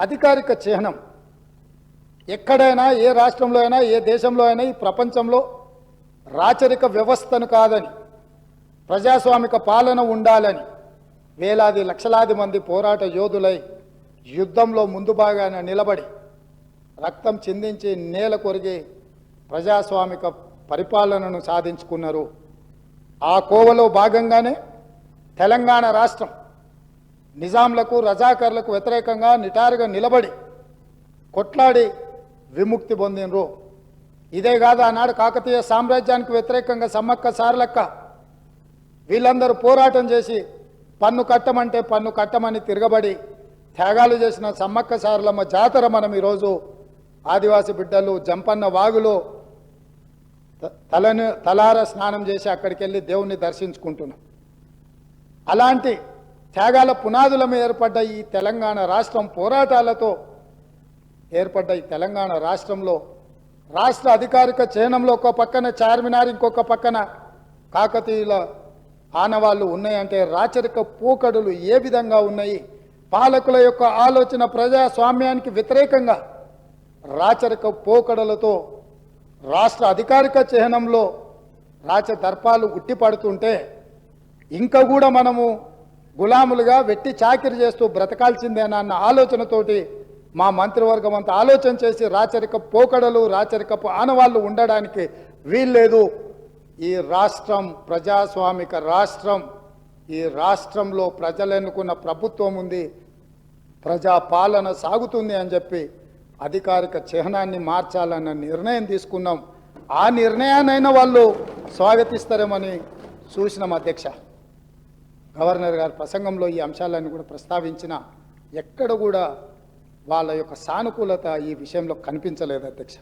అధికారిక చిహ్నం ఎక్కడైనా ఏ రాష్ట్రంలో అయినా ఏ దేశంలో అయినా ఈ ప్రపంచంలో రాచరిక వ్యవస్థను కాదని ప్రజాస్వామిక పాలన ఉండాలని వేలాది లక్షలాది మంది పోరాట యోధులై యుద్ధంలో ముందు భాగాన నిలబడి రక్తం చిందించి నేల కొరిగి ప్రజాస్వామిక పరిపాలనను సాధించుకున్నారు. ఆ కోవలో భాగంగానే తెలంగాణ రాష్ట్రం నిజాంలకు రజాకర్లకు వ్యతిరేకంగా నిటారుగా నిలబడి కొట్లాడి విముక్తి పొందినరు. ఇదే కాదు, ఆనాడు కాకతీయ సామ్రాజ్యానికి వ్యతిరేకంగా సమ్మక్క సారలక్క వీళ్ళందరూ పోరాటం చేసి పన్ను కట్టమంటే పన్ను కట్టమని తిరగబడి త్యాగాలు చేసిన సమ్మక్క సారలమ్మ జాతర మనం ఈరోజు ఆదివాసి బిడ్డలు జంపన్న వాగులో తలార స్నానం చేసి అక్కడికి వెళ్ళి దేవుణ్ణి దర్శించుకుంటున్నాం. అలాంటి త్యాగాల పునాదుల మీద ఏర్పడ్డ ఈ తెలంగాణ రాష్ట్రం, పోరాటాలతో ఏర్పడ్డ ఈ తెలంగాణ రాష్ట్రంలో రాష్ట్ర అధికారిక చిహ్నంలో ఒక పక్కన చార్మినార్, ఇంకొక పక్కన కాకతీయుల ఆనవాళ్ళు ఉన్నాయంటే రాచరిక పోకడులు ఏ విధంగా ఉన్నాయి, పాలకుల యొక్క ఆలోచన ప్రజాస్వామ్యానికి వ్యతిరేకంగా రాచరిక పోకడలతో రాష్ట్ర అధికారిక చిహ్నంలో రాచదర్పాలు ఉట్టిపడుతుంటే ఇంకా కూడా మనము గులాములుగా వెట్టి చాకిరి చేస్తూ బ్రతకాల్సిందేనన్న ఆలోచనతోటి మా మంత్రివర్గం అంతా ఆలోచన చేసి రాచరిక పోకడలు, రాచరికపు ఆనవాళ్ళు ఉండడానికి వీల్లేదు. ఈ రాష్ట్రం ప్రజాస్వామిక రాష్ట్రం, ఈ రాష్ట్రంలో ప్రజలు ఎన్నుకున్న ప్రభుత్వం ఉంది, ప్రజాపాలన సాగుతుంది అని చెప్పి అధికారిక చిహ్నాన్ని మార్చాలన్న నిర్ణయం తీసుకున్నాం. ఆ నిర్ణయాన్నైనా వాళ్ళు స్వాగతిస్తారేమని చూసినాం అధ్యక్ష. గవర్నర్ గారి ప్రసంగంలో ఈ అంశాలన్నీ కూడా ప్రస్తావించిన ఎక్కడ కూడా వాళ్ళ యొక్క సానుకూలత ఈ విషయంలో కనిపించలేదు అధ్యక్ష.